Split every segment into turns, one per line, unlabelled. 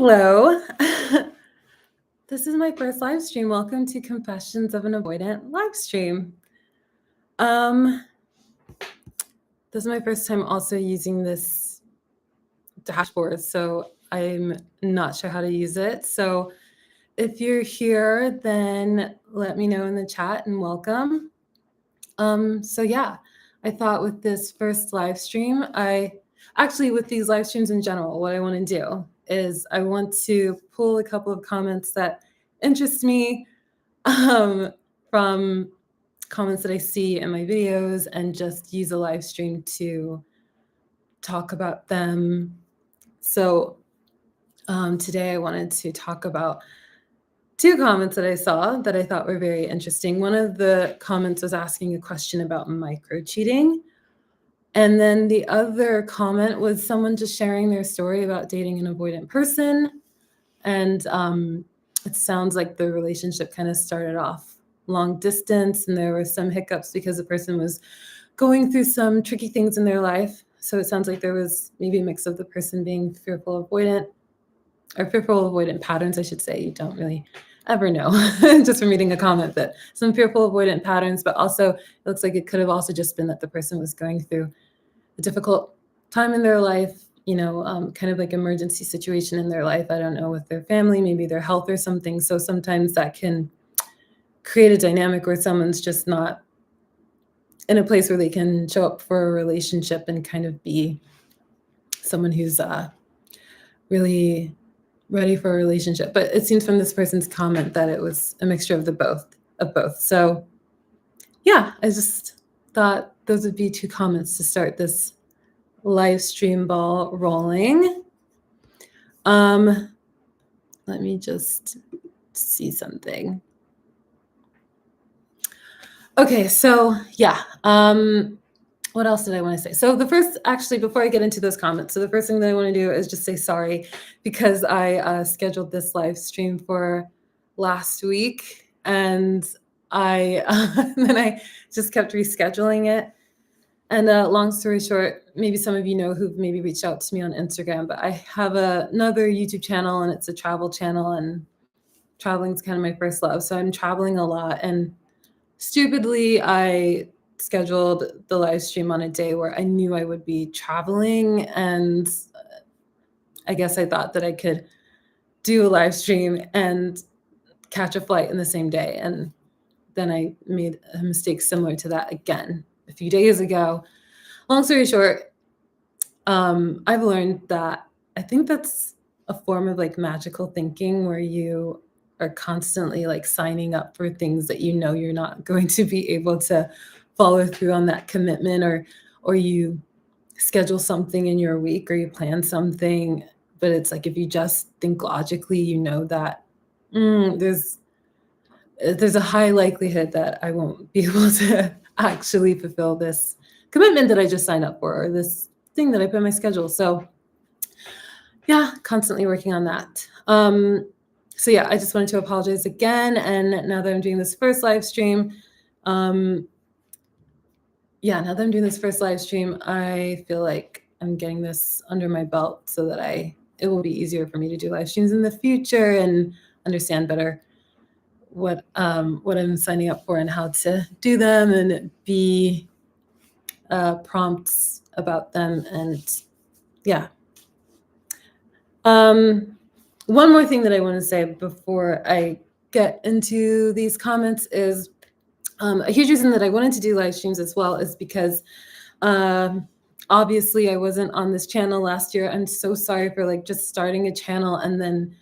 Hello. This is my first live stream. Welcome to Confessions of an Avoidant live stream. This is my first time also using this dashboard, so I'm not sure how to use it. So if you're here, then let me know in the chat and welcome. So yeah, I thought with this first live stream, with these live streams in general, what I want to do is I want to pull a couple of comments that interest me from comments that I see in my videos and just use a live stream to talk about them. So today I wanted to talk about two comments that I saw that I thought were very interesting. One of the comments was asking a question about microcheating. And then the other comment was someone just sharing their story about dating an avoidant person. And it sounds like the relationship kind of started off long distance and there were some hiccups because the person was going through some tricky things in their life. So it sounds like there was maybe a mix of the person being fearful avoidant patterns, I should say. You don't really ever know just from reading a comment, that some fearful avoidant patterns, but also it looks like it could have also just been that the person was going through a difficult time in their life, kind of like emergency situation in their life. I don't know, with their family, maybe their health or something. So sometimes that can create a dynamic where someone's just not in a place where they can show up for a relationship and kind of be someone who's really ready for a relationship. But it seems from this person's comment that it was a mixture of both. So yeah, I just thought those would be two comments to start this live stream ball rolling. Let me just see something. Okay, so yeah, what else did I want to say? So before I get into those comments, so the first thing that I want to do is just say sorry, because I scheduled this live stream for last week and then I just kept rescheduling it. And long story short, maybe some of you know who've maybe reached out to me on Instagram, but I have another YouTube channel and it's a travel channel, and traveling is kind of my first love. So I'm traveling a lot, and stupidly, I scheduled the live stream on a day where I knew I would be traveling, and I guess I thought that I could do a live stream and catch a flight in the same day. And then I made a mistake similar to that again a few days ago. Long story short, I've learned that I think that's a form of like magical thinking, where you are constantly like signing up for things that you know you're not going to be able to follow through on that commitment, or you schedule something in your week or you plan something, but it's like if you just think logically, you know that there's a high likelihood that I won't be able to actually fulfill this commitment that I just signed up for, or this thing that I put in my schedule. So yeah, constantly working on that. So yeah, I just wanted to apologize again. And now that I'm doing this first live stream, I feel like I'm getting this under my belt so that it will be easier for me to do live streams in the future and understand better what I'm signing up for and how to do them, and be prompts about them. And yeah. One more thing that I want to say before I get into these comments is a huge reason that I wanted to do live streams as well is because obviously I wasn't on this channel last year. I'm so sorry for like just starting a channel and then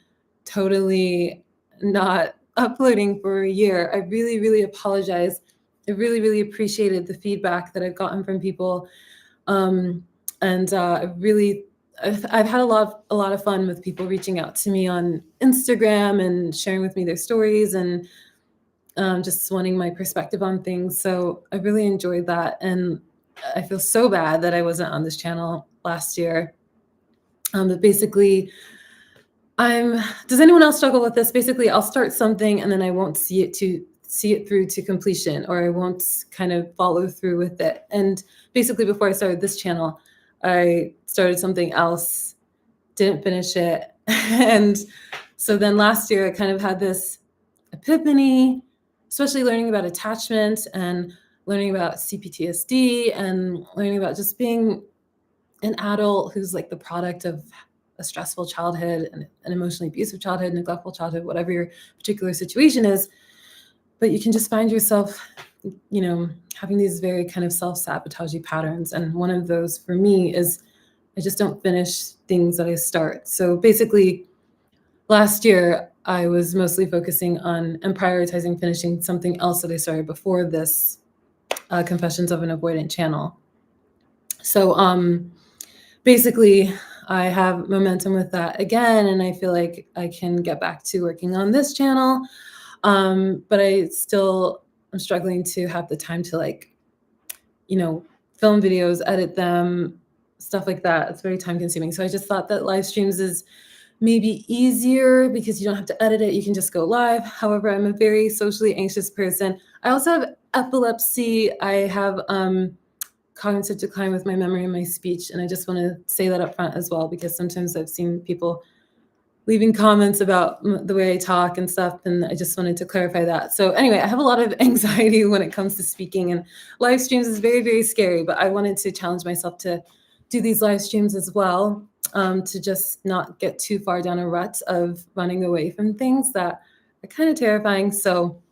totally not uploading for a year. I really, really apologize. I really, really appreciated the feedback that I've gotten from people. I've had a lot of fun with people reaching out to me on Instagram and sharing with me their stories and just wanting my perspective on things. So I really enjoyed that. And I feel so bad that I wasn't on this channel last year. But basically, does anyone else struggle with this? Basically, I'll start something and then I won't see it through to completion, or I won't kind of follow through with it. And basically, before I started this channel, I started something else, didn't finish it, And so then last year I kind of had this epiphany, especially learning about attachment and learning about CPTSD and learning about just being an adult who's like the product of a stressful childhood and an emotionally abusive childhood, neglectful childhood, whatever your particular situation is. But you can just find yourself, having these very kind of self-sabotaging patterns. And one of those for me is I just don't finish things that I start. So basically, last year, I was mostly focusing on and prioritizing finishing something else that I started before this Confessions of an Avoidant channel. So basically, I have momentum with that again, and I feel like I can get back to working on this channel. But I'm struggling to have the time to film videos, edit them, stuff like that. It's very time consuming. So I just thought that live streams is maybe easier because you don't have to edit it. You can just go live. However, I'm a very socially anxious person. I also have epilepsy. I have cognitive decline with my memory and my speech. And I just want to say that up front as well, because sometimes I've seen people leaving comments about the way I talk and stuff, and I just wanted to clarify that. So anyway, I have a lot of anxiety when it comes to speaking, and live streams is very, very scary, but I wanted to challenge myself to do these live streams as well, to just not get too far down a rut of running away from things that are kind of terrifying. So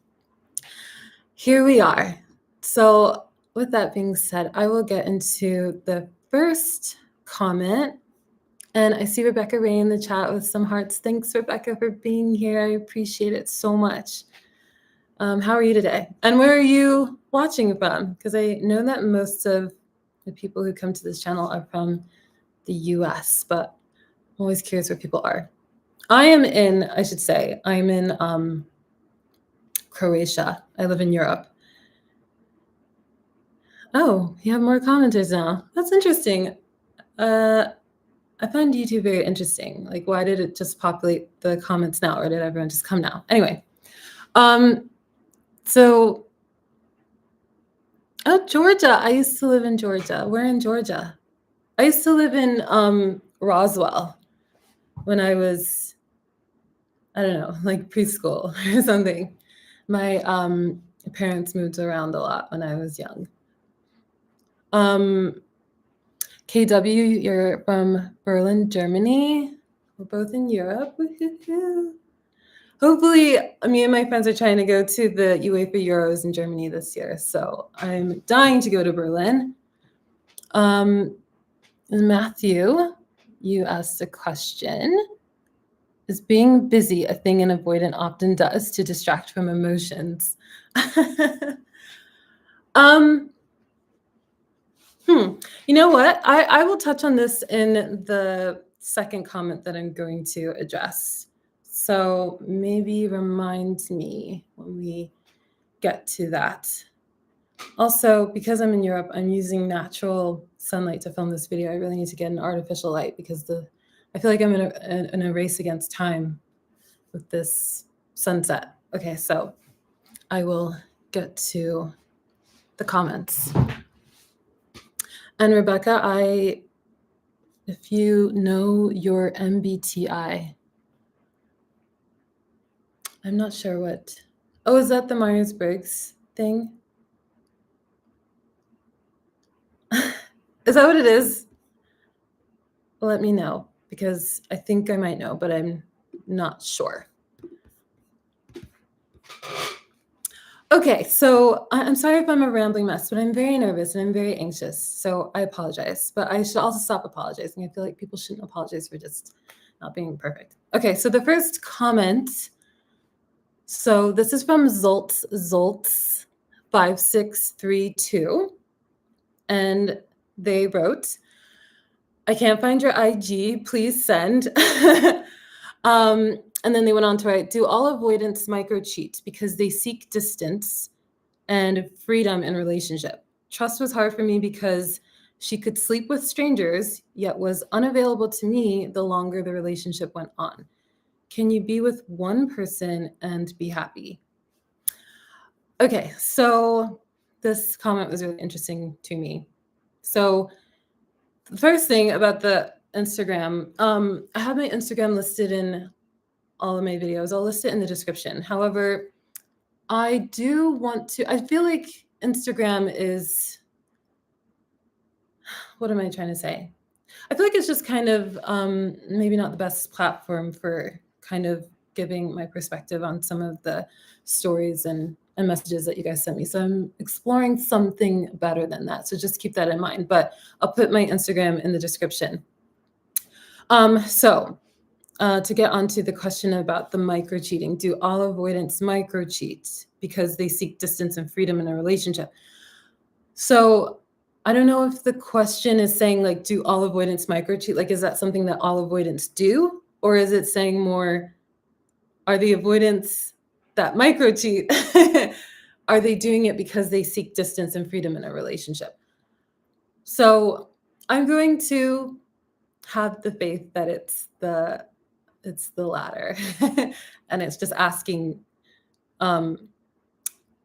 here we are. So with that being said, I will get into the first comment. And I see Rebecca Ray in the chat with some hearts. Thanks, Rebecca, for being here. I appreciate it so much. How are you today? And where are you watching from? Because I know that most of the people who come to this channel are from the US, but I'm always curious where people are. I'm in Croatia. I live in Europe. Oh, you have more commenters now. That's interesting. I find YouTube very interesting. Like, why did it just populate the comments now, or did everyone just come now? Anyway, so, Georgia. I used to live in Georgia. Where in Georgia? I used to live in Roswell when I was, I don't know, like preschool or something. My parents moved around a lot when I was young. KW, you're from Berlin, Germany. We're both in Europe. Woo-hoo-hoo. Hopefully, me and my friends are trying to go to the UEFA Euros in Germany this year, so I'm dying to go to Berlin. Matthew, you asked a question. Is being busy a thing an avoidant often does to distract from emotions? You know what? I will touch on this in the second comment that I'm going to address. So maybe remind me when we get to that. Also, because I'm in Europe, I'm using natural sunlight to film this video. I really need to get an artificial light because I feel like I'm in a race against time with this sunset. Okay, so I will get to the comments. And Rebecca, if you know your MBTI, I'm not sure what. Oh, is that the Myers-Briggs thing? Is that what it is? Let me know, because I think I might know, but I'm not sure. Okay, so I'm sorry if I'm a rambling mess, but I'm very nervous and I'm very anxious, so I apologize. But I should also stop apologizing. I feel like people shouldn't apologize for just not being perfect. Okay, so the first comment. So this is from Zoltz 5632, and they wrote, "I can't find your IG. Please send." And then they went on to write, "Do all avoidants microcheat because they seek distance and freedom in relationship? Trust was hard for me because she could sleep with strangers, yet was unavailable to me the longer the relationship went on. Can you be with one person and be happy?" Okay, so this comment was really interesting to me. So the first thing about the Instagram, I have my Instagram listed in all of my videos. I'll list it in the description. However, I do want to, I feel like Instagram is, what am I trying to say? I feel like it's just kind of maybe not the best platform for kind of giving my perspective on some of the stories and messages that you guys sent me. So I'm exploring something better than that. So just keep that in mind. But I'll put my Instagram in the description. So to get onto the question about the micro cheating, do all avoidants micro cheat because they seek distance and freedom in a relationship? So I don't know if the question is saying like, do all avoidants micro cheat? Like, is that something that all avoidants do? Or is it saying more, are the avoidants that micro cheat, are they doing it because they seek distance and freedom in a relationship? So I'm going to have the faith that it's the latter. And it's just asking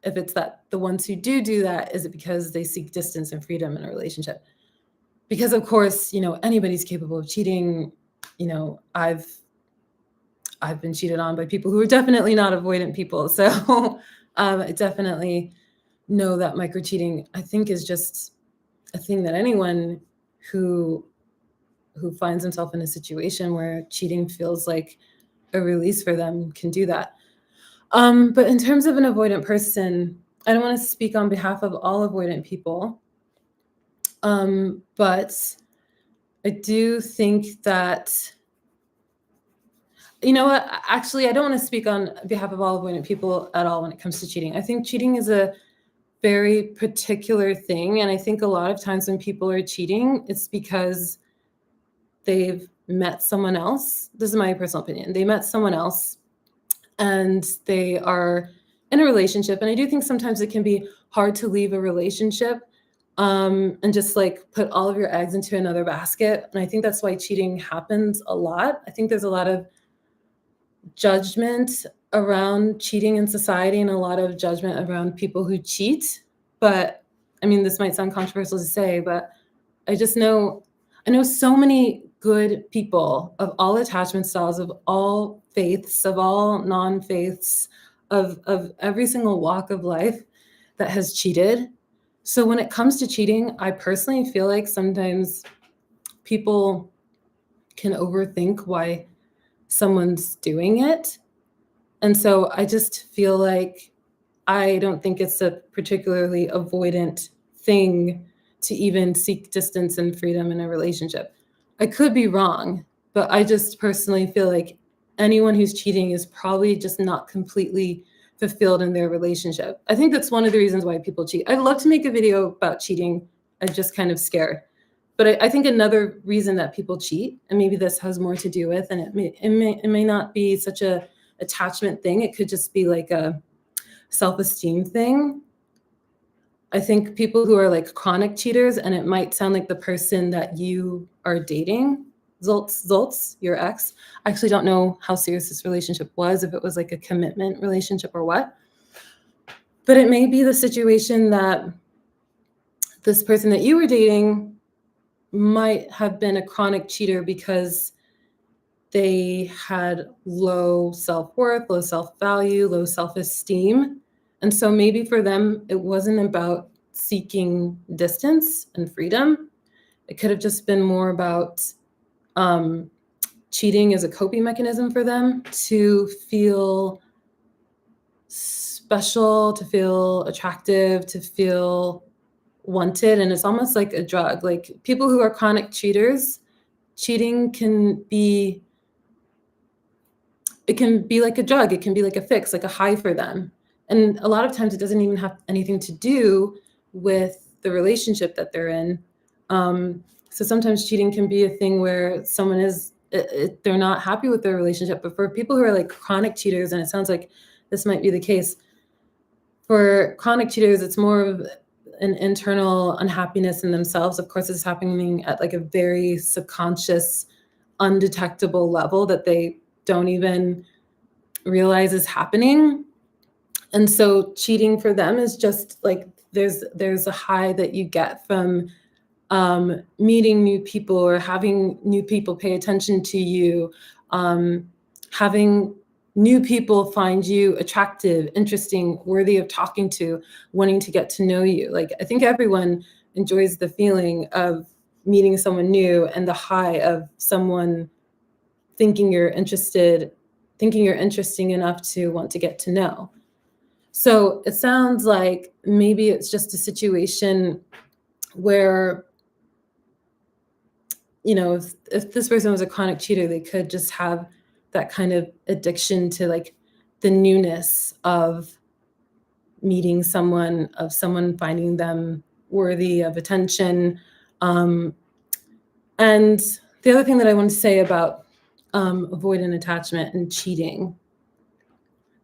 if it's that the ones who do that, is it because they seek distance and freedom in a relationship? Because of course, anybody's capable of cheating. I've been cheated on by people who are definitely not avoidant people. So I definitely know that micro cheating, I think, is just a thing that anyone who finds himself in a situation where cheating feels like a release for them can do that. But in terms of an avoidant person, I don't want to speak on behalf of all avoidant people. But I do think that, you know what, actually, I don't want to speak on behalf of all avoidant people at all when it comes to cheating. I think cheating is a very particular thing. And I think a lot of times when people are cheating, it's because they've met someone else. This is my personal opinion. They met someone else and they are in a relationship. And I do think sometimes it can be hard to leave a relationship and just like put all of your eggs into another basket. And I think that's why cheating happens a lot. I think there's a lot of judgment around cheating in society and a lot of judgment around people who cheat. But I mean, this might sound controversial to say, but I know so many good people of all attachment styles, of all faiths, of all non-faiths, of every single walk of life that has cheated. So when it comes to cheating, I personally feel like sometimes people can overthink why someone's doing it. And so I just feel like I don't think it's a particularly avoidant thing to even seek distance and freedom in a relationship. I could be wrong, but I just personally feel like anyone who's cheating is probably just not completely fulfilled in their relationship. I think that's one of the reasons why people cheat. I'd love to make a video about cheating. I'm just kind of scared. But I think another reason that people cheat, and maybe this has more to do with, and it may not be such a attachment thing. It could just be like a self-esteem thing. I think people who are like chronic cheaters, and it might sound like the person that you are dating, Zoltz, your ex. I actually don't know how serious this relationship was, if it was like a commitment relationship or what. But it may be the situation that this person that you were dating might have been a chronic cheater because they had low self-worth, low self-value, low self-esteem. And so maybe for them, it wasn't about seeking distance and freedom. It could have just been more about cheating as a coping mechanism for them to feel special, to feel attractive, to feel wanted. And it's almost like a drug. Like people who are chronic cheaters, cheating can be like a drug. It can be like a fix, like a high for them. And a lot of times it doesn't even have anything to do with the relationship that they're in. So sometimes cheating can be a thing where someone they're not happy with their relationship. But for people who are like chronic cheaters, and it sounds like this might be the case, for chronic cheaters, it's more of an internal unhappiness in themselves. Of course, it's happening at like a very subconscious, undetectable level that they don't even realize is happening. And so cheating for them is just like there's a high that you get from meeting new people or having new people pay attention to you, having new people find you attractive, interesting, worthy of talking to, wanting to get to know you. Like, I think everyone enjoys the feeling of meeting someone new and the high of someone thinking you're interested, thinking you're interesting enough to want to get to know. So it sounds like maybe it's just a situation where, if this person was a chronic cheater, they could just have that kind of addiction to like the newness of meeting someone, of someone finding them worthy of attention. And the other thing that I want to say about avoidant attachment and cheating.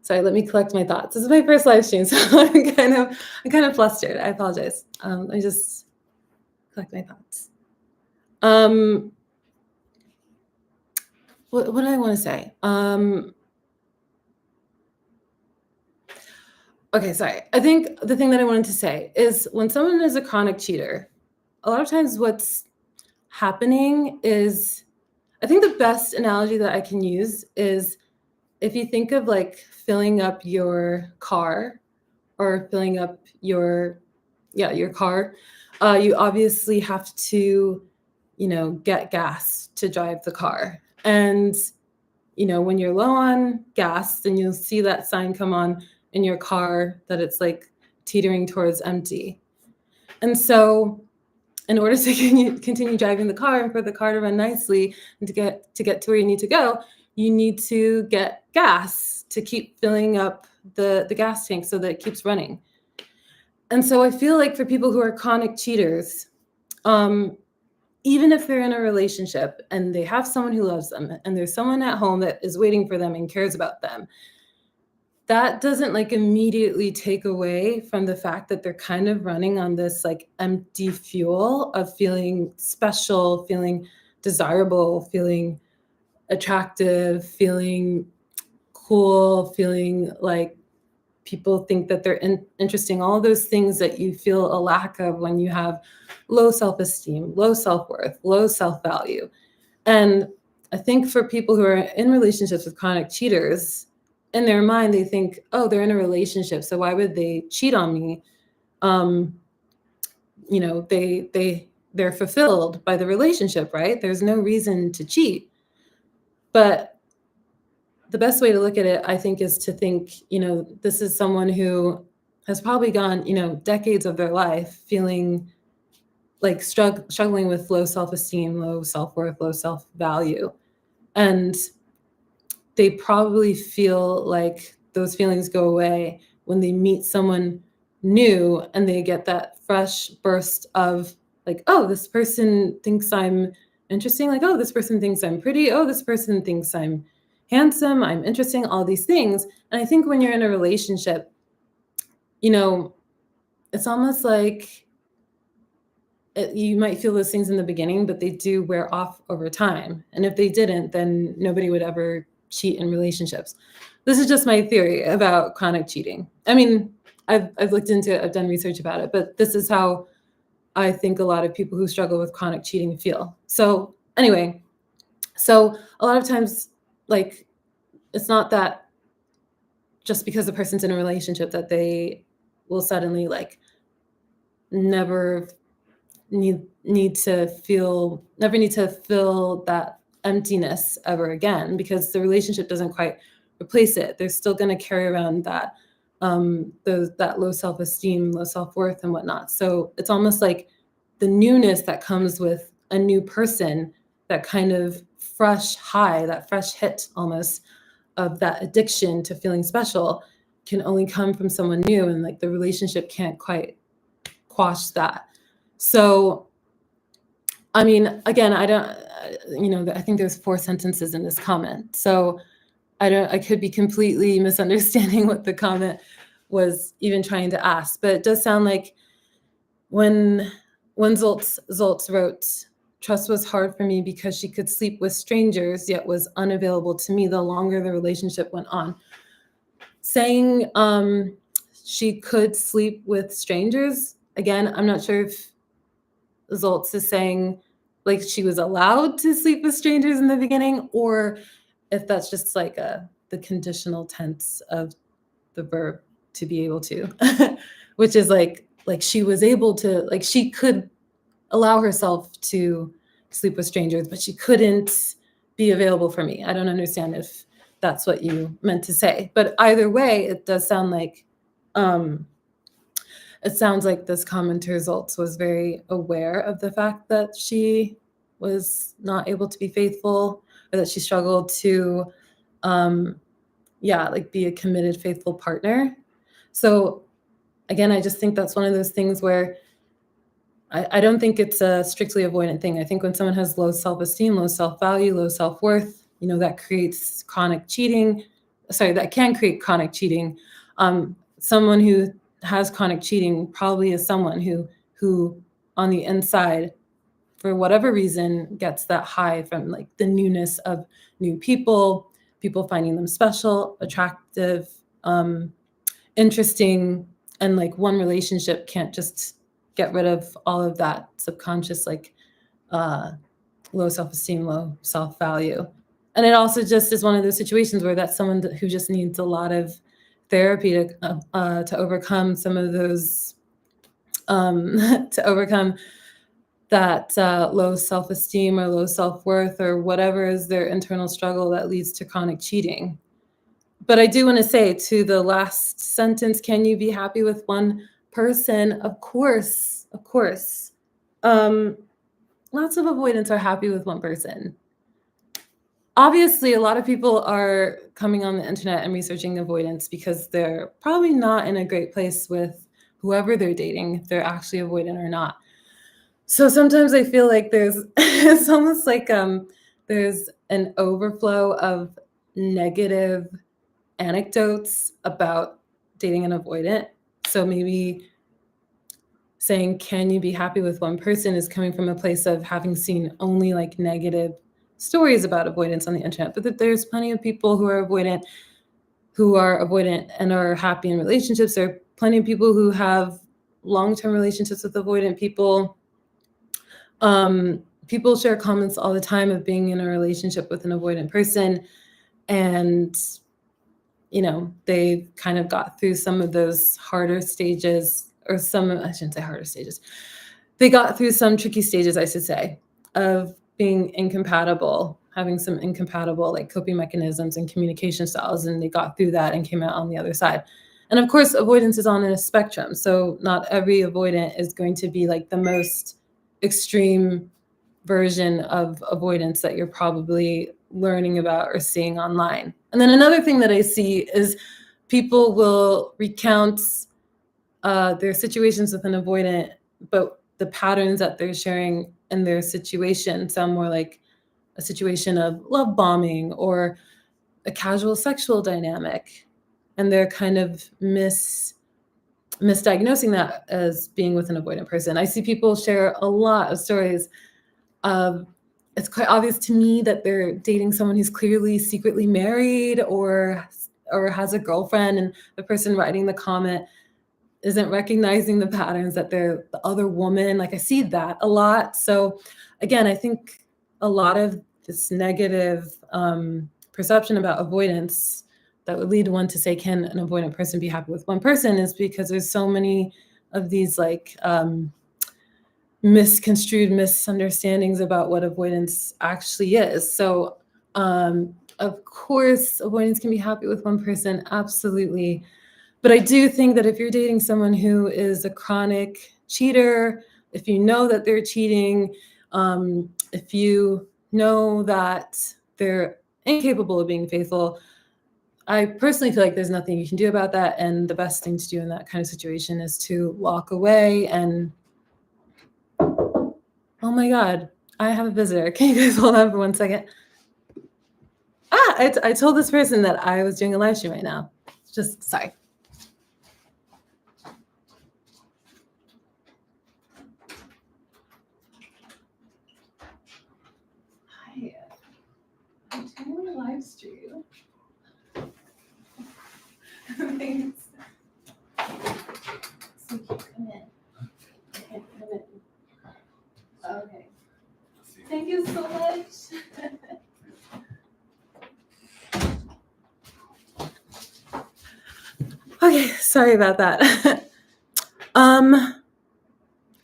Sorry, let me collect my thoughts. This is my first live stream, so I'm kind of flustered. I apologize. Let me just collect my thoughts. What do I want to say? Okay, sorry. I think the thing that I wanted to say is when someone is a chronic cheater, a lot of times what's happening is, I think the best analogy that I can use is if you think of like filling up your car or filling up your car, you obviously have to, get gas to drive the car. And, when you're low on gas, then you'll see that sign come on in your car that it's like teetering towards empty. And so in order to continue driving the car and for the car to run nicely and to get to where you need to go, you need to get gas to keep filling up the gas tank so that it keeps running. And so I feel like for people who are chronic cheaters, even if they're in a relationship and they have someone who loves them and there's someone at home that is waiting for them and cares about them, that doesn't like immediately take away from the fact that they're kind of running on this like empty fuel of feeling special, feeling desirable, feeling attractive, feeling cool, feeling like people think that they're interesting, all those things that you feel a lack of when you have low self-esteem, low self-worth, low self-value. And I think for people who are in relationships with chronic cheaters, in their mind, they think, oh, they're in a relationship, so why would they cheat on me? They're fulfilled by the relationship, right? There's no reason to cheat. But the best way to look at it, I think, is to think, this is someone who has probably gone, decades of their life feeling like struggling with low self-esteem, low self-worth, low self-value. And they probably feel like those feelings go away when they meet someone new and they get that fresh burst of like, oh, this person thinks I'm interesting. Like, oh, this person thinks I'm pretty. Oh, this person thinks I'm handsome. I'm interesting, all these things. And I think when you're in a relationship, it's almost like you might feel those things in the beginning, but they do wear off over time. And if they didn't, then nobody would ever cheat in relationships. This is just my theory about chronic cheating. I mean, I've looked into it, I've done research about it, but this is how I think a lot of people who struggle with chronic cheating feel. So anyway, so a lot of times, like, it's not that just because the person's in a relationship that they will suddenly like never need to fill that emptiness ever again, because the relationship doesn't quite replace it. They're still going to carry around that that low self-esteem, low self-worth and whatnot. So it's almost like the newness that comes with a new person, that kind of fresh high, that fresh hit almost of that addiction to feeling special can only come from someone new, and like the relationship can't quite quash that. So I mean, again, I don't, I think there's 4 sentences in this comment. So I could be completely misunderstanding what the comment was even trying to ask, but it does sound like when Zoltz wrote, trust was hard for me because she could sleep with strangers, yet was unavailable to me the longer the relationship went on. Saying she could sleep with strangers, again, I'm not sure if Zoltz is saying like she was allowed to sleep with strangers in the beginning, or if that's just like the conditional tense of the verb to be able to, which is like she was able to, like she could allow herself to sleep with strangers, but she couldn't be available for me. I don't understand if that's what you meant to say, but either way, it does sound like it sounds like this commenter Zoltz was very aware of the fact that she was not able to be faithful, or that she struggled to like be a committed, faithful partner. So again, I just think that's one of those things where I don't think it's a strictly avoidant thing. I think when someone has low self-esteem, low self-value, low self-worth, that creates chronic cheating. Sorry, that can create chronic cheating. Someone who has chronic cheating probably is someone who on the inside, for whatever reason, gets that high from like the newness of new people finding them special, attractive, interesting, and like one relationship can't just get rid of all of that subconscious like low self-esteem, low self-value. And it also just is one of those situations where that's someone who just needs a lot of therapy to overcome some of those to overcome that low self-esteem or low self-worth or whatever is their internal struggle that leads to chronic cheating. But I do want to say to the last sentence, can you be happy with one person? Of course, of course. Lots of avoidants are happy with one person. Obviously, a lot of people are coming on the internet and researching avoidance because they're probably not in a great place with whoever they're dating, if they're actually avoidant or not. So sometimes I feel like it's almost like there's an overflow of negative anecdotes about dating an avoidant. So maybe saying, can you be happy with one person, is coming from a place of having seen only like negative stories about avoidance on the internet, but that there's plenty of people who are avoidant and are happy in relationships. There are plenty of people who have long-term relationships with avoidant people. People share comments all the time of being in a relationship with an avoidant person, and they kind of got through some of those harder stages, or I shouldn't say harder stages. They got through some tricky stages, I should say, of being incompatible, having some incompatible like coping mechanisms and communication styles, and they got through that and came out on the other side. And of course, avoidance is on a spectrum. So not every avoidant is going to be like the most extreme version of avoidance that you're probably learning about or seeing online. And then another thing that I see is people will recount their situations with an avoidant, but the patterns that they're sharing in their situation sound more like a situation of love bombing or a casual sexual dynamic. And they're kind of misdiagnosing that as being with an avoidant person. I see people share a lot of stories. It's quite obvious to me that they're dating someone who's clearly secretly married or has a girlfriend, and the person writing the comment isn't recognizing the patterns that they're the other woman. Like I see that a lot. So again, I think a lot of this negative perception about avoidance that would lead one to say, can an avoidant person be happy with one person, is because there's so many of these like misconstrued misunderstandings about what avoidance actually is. So of course, avoidance can be happy with one person, absolutely. But I do think that if you're dating someone who is a chronic cheater, if you know that they're cheating, if you know that they're incapable of being faithful, I personally feel like there's nothing you can do about that. And the best thing to do in that kind of situation is to walk away and, oh my God, I have a visitor. Can you guys hold on for 1 second? I told this person that I was doing a live stream right now. Just sorry. Hi, I'm doing a live stream. Thanks. So you come in. Okay, come in. Okay, sorry about that. um,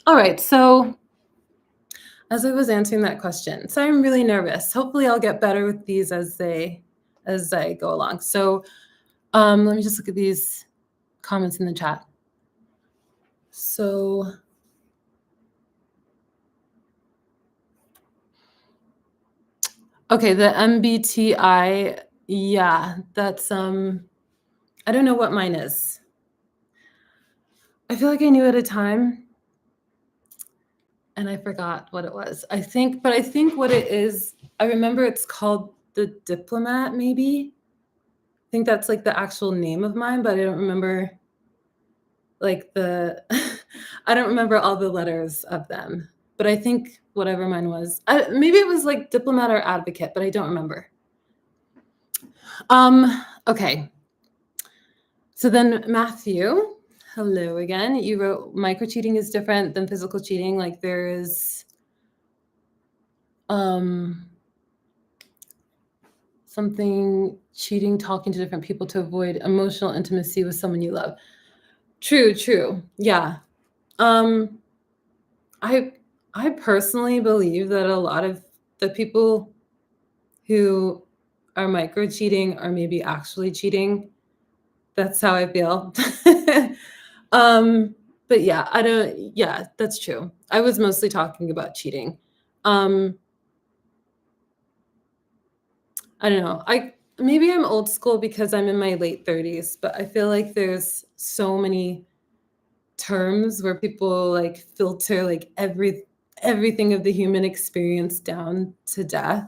all right, so as I was answering that question, so I'm really nervous. Hopefully I'll get better with these as I go along. So let me just look at these comments in the chat. So okay, the MBTI, yeah, that's I don't know what mine is. I feel like I knew at a time and I forgot what it was. I think what it is, I remember it's called the Diplomat, maybe. I think that's like the actual name of mine, but I don't remember like the I don't remember all the letters of them. But I think whatever mine was, maybe it was like diplomat or advocate, but I don't remember. Okay. So then Matthew, hello again. You wrote microcheating is different than physical cheating. Like there is something cheating, talking to different people to avoid emotional intimacy with someone you love. True, true. Yeah. Um, I I personally believe that a lot of the people who are micro cheating are maybe actually cheating. That's how I feel. But yeah, I don't yeah, that's true. I was mostly talking about cheating. Um, I don't know. I maybe I'm old school because I'm in my late 30s, but I feel like there's so many terms where people like filter like everything of the human experience down to death.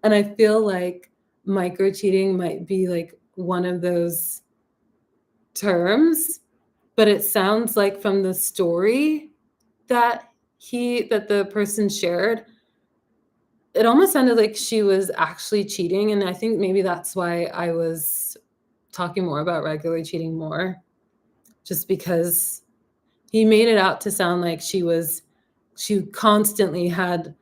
And I feel like micro cheating might be like one of those terms, but it sounds like from the story that the person shared, it almost sounded like she was actually cheating, and I think maybe that's why I was talking more about regular cheating more, just because he made it out to sound like she constantly had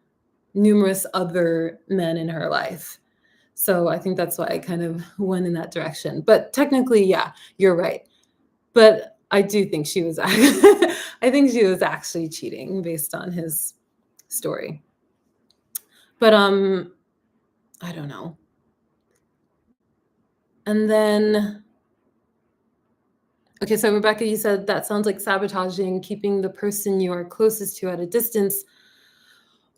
numerous other men in her life. So I think that's why I kind of went in that direction. But technically, yeah, you're right. But I do think she was I think she was actually cheating based on his story. But I don't know. And then okay, so Rebecca, you said that sounds like sabotaging, keeping the person you are closest to at a distance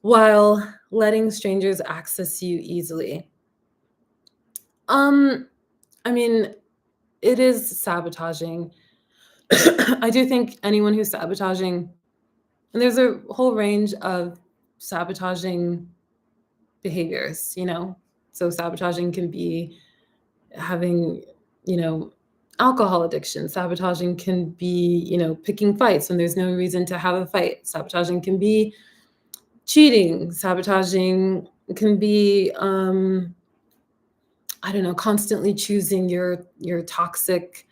while letting strangers access you easily. Um, I mean, it is sabotaging. I do think anyone who's sabotaging, and there's a whole range of sabotaging behaviors, you know? So sabotaging can be having, you know, alcohol addiction. Sabotaging can be, you know, picking fights when there's no reason to have a fight. Sabotaging can be cheating. Sabotaging can be, I don't know, constantly choosing your toxic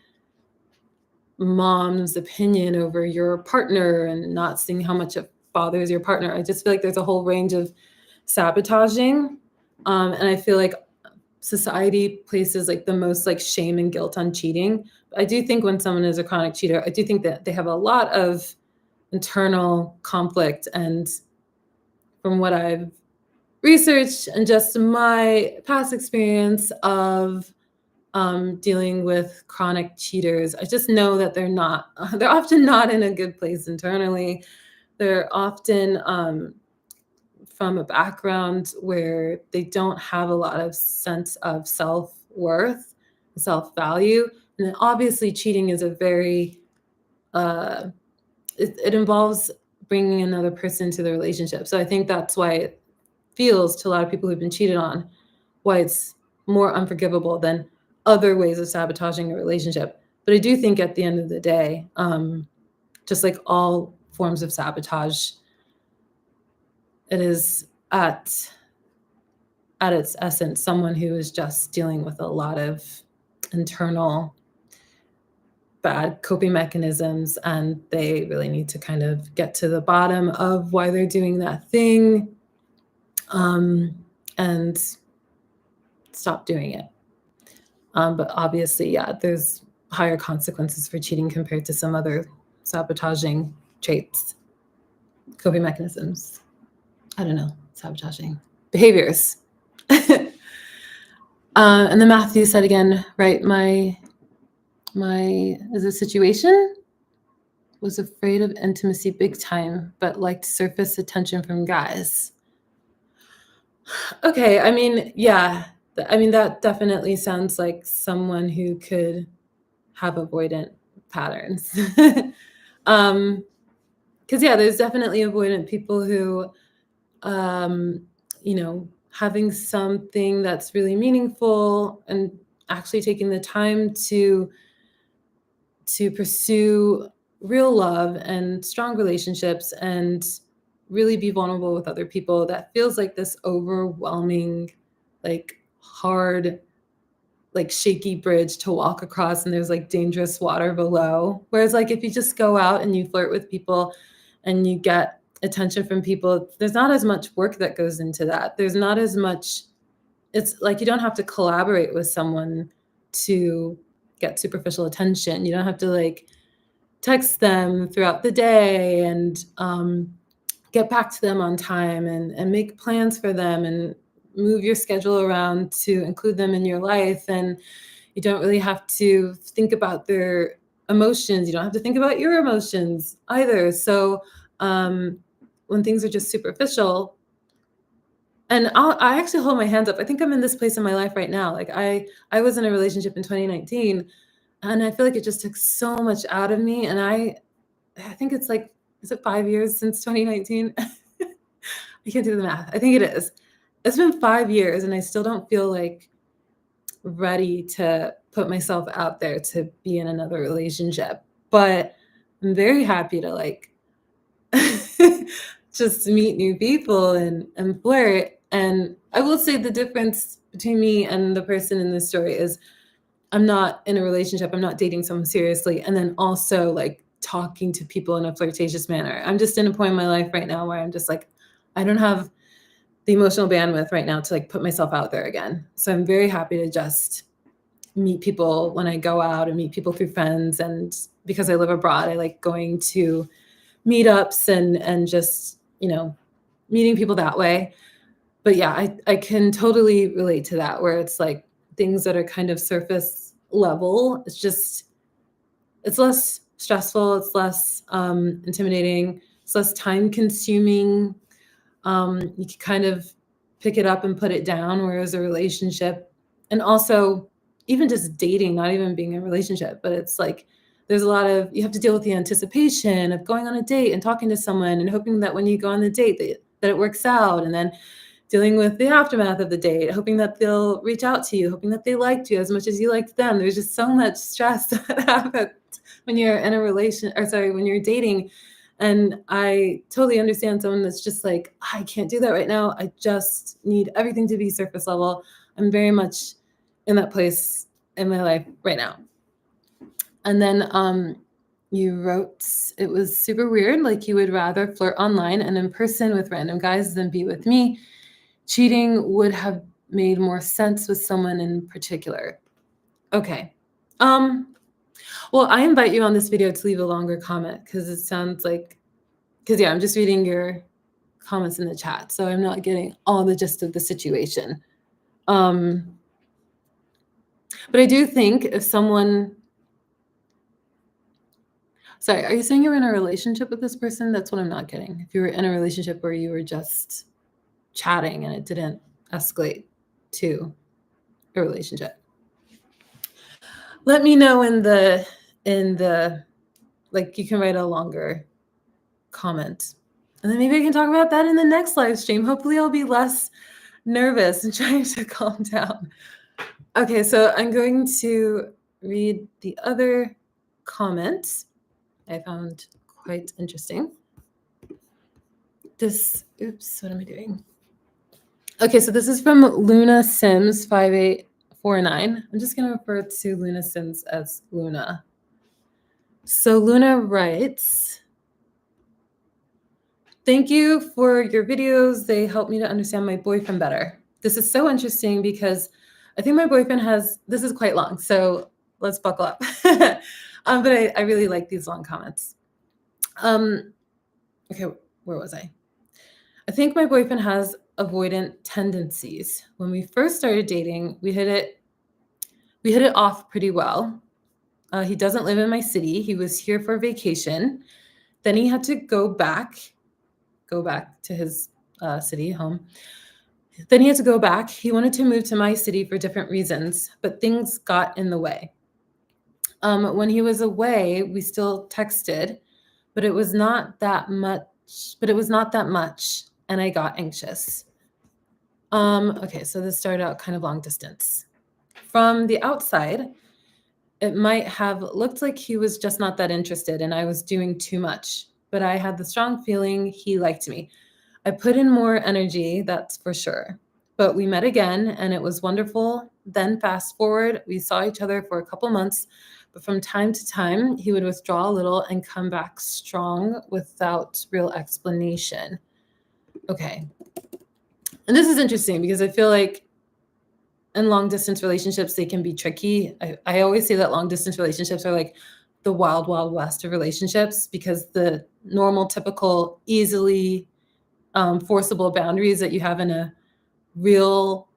mom's opinion over your partner and not seeing how much it bothers your partner. I just feel like there's a whole range of sabotaging. And I feel like society places like the most like shame and guilt on cheating. I do think when someone is a chronic cheater, I do think that they have a lot of internal conflict. And from what I've researched and just my past experience of dealing with chronic cheaters, I just know that they're often not in a good place internally. They're often from a background where they don't have a lot of sense of self-worth, self-value. And then obviously cheating is a very, uh, it involves bringing another person to the relationship. So I think that's why it feels to a lot of people who've been cheated on, why it's more unforgivable than other ways of sabotaging a relationship. But I do think at the end of the day, just like all forms of sabotage, it is at its essence someone who is just dealing with a lot of internal bad coping mechanisms, and they really need to kind of get to the bottom of why they're doing that thing, and stop doing it. But obviously, yeah, there's higher consequences for cheating compared to some other sabotaging traits, coping mechanisms. I don't know, sabotaging behaviors. And then Matthew said again, right, my is a situation, was afraid of intimacy big time, but liked surface attention from guys. Okay, I mean, yeah, I mean, that definitely sounds like someone who could have avoidant patterns. Because yeah, there's definitely avoidant people who, you know, having something that's really meaningful and actually taking the time to pursue real love and strong relationships and really be vulnerable with other people, that feels like this overwhelming, like hard, like shaky bridge to walk across, and there's like dangerous water below. Whereas like if you just go out and you flirt with people and you get attention from people, there's not as much work that goes into that. There's not as much, it's like you don't have to collaborate with someone to get superficial attention. You don't have to like text them throughout the day and get back to them on time and make plans for them and move your schedule around to include them in your life. And you don't really have to think about their emotions. You don't have to think about your emotions either. So when things are just superficial, and I actually hold my hands up. I think I'm in this place in my life right now. Like I was in a relationship in 2019, and I feel like it just took so much out of me. And I think it's like, is it 5 years since 2019? I can't do the math. I think it is. It's been 5 years, and I still don't feel like ready to put myself out there to be in another relationship. But I'm very happy to like just meet new people and flirt. And I will say the difference between me and the person in this story is I'm not in a relationship. I'm not dating someone seriously. And then also like talking to people in a flirtatious manner. I'm just in a point in my life right now where I'm just like, I don't have the emotional bandwidth right now to like put myself out there again. So I'm very happy to just meet people when I go out and meet people through friends. And because I live abroad, I like going to meetups and just, you know, meeting people that way. But yeah, I can totally relate to that, where it's like things that are kind of surface level. It's less stressful. It's less intimidating. It's less time consuming. You can kind of pick it up and put it down, whereas a relationship, and also even just dating, not even being in a relationship, but it's like there's a lot of, you have to deal with the anticipation of going on a date and talking to someone and hoping that when you go on the date that it works out, and then dealing with the aftermath of the date, hoping that they'll reach out to you, hoping that they liked you as much as you liked them. There's just so much stress that happens when you're in a when you're dating. And I totally understand someone that's just like, I can't do that right now. I just need everything to be surface level. I'm very much in that place in my life right now. And then you wrote, it was super weird. Like you would rather flirt online and in person with random guys than be with me. Cheating would have made more sense with someone in particular. Okay. Well, I invite you on this video to leave a longer comment, because it sounds like, because yeah, I'm just reading your comments in the chat, so I'm not getting all the gist of the situation. But I do think if someone, sorry, are you saying you were in a relationship with this person? That's what I'm not getting. If you were in a relationship where you were just chatting and it didn't escalate to a relationship. Let me know in the like, you can write a longer comment, and then maybe I can talk about that in the next live stream. Hopefully I'll be less nervous and trying to calm down. Okay, so I'm going to read the other comments I found quite interesting. Oops, what am I doing? Okay, so this is from Luna Sims 5849. I'm just going to refer to Luna Sims as Luna. So Luna writes, thank you for your videos. They help me to understand my boyfriend better. This is so interesting because I think my boyfriend has, this is quite long, so let's buckle up. But I really like these long comments. Okay, where was I? I think my boyfriend has avoidant tendencies. When we first started dating, we hit it off pretty well. He doesn't live in my city. He was here for vacation. Then he had to go back to his city home. Then he had to go back. He wanted to move to my city for different reasons, but things got in the way. When he was away, we still texted, but it was not that much. And I got anxious. Okay, so this started out kind of long distance. From the outside, it might have looked like he was just not that interested and I was doing too much, but I had the strong feeling he liked me. I put in more energy, that's for sure. But we met again and it was wonderful. Then fast forward, we saw each other for a couple months, but from time to time, he would withdraw a little and come back strong without real explanation. Okay. And this is interesting because I feel like in long distance relationships, they can be tricky. I always say that long distance relationships are like the wild, wild west of relationships because the normal, typical, easily forcible boundaries that you have in a real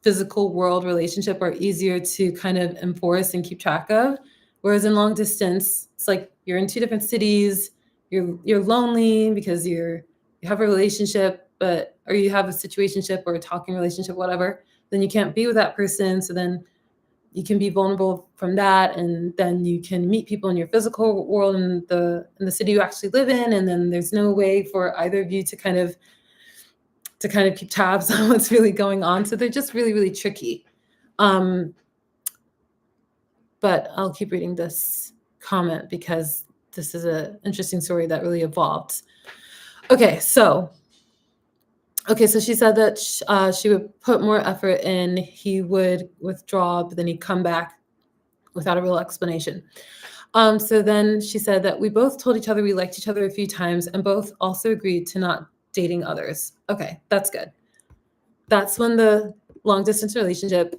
physical world relationship are easier to kind of enforce and keep track of. Whereas in long distance, it's like you're in two different cities, you're lonely because you have a relationship, or you have a situationship or a talking relationship, whatever, then you can't be with that person. So then you can be vulnerable from that, and then you can meet people in your physical world in the city you actually live in, and then there's no way for either of you to kind of keep tabs on what's really going on. So they're just really, really tricky. But I'll keep reading this comment because this is an interesting story that really evolved. Okay, so she said that she would put more effort in. He would withdraw, but then he'd come back without a real explanation. So then she said that we both told each other we liked each other a few times and both also agreed to not dating others. Okay, that's good. That's when the long distance relationship,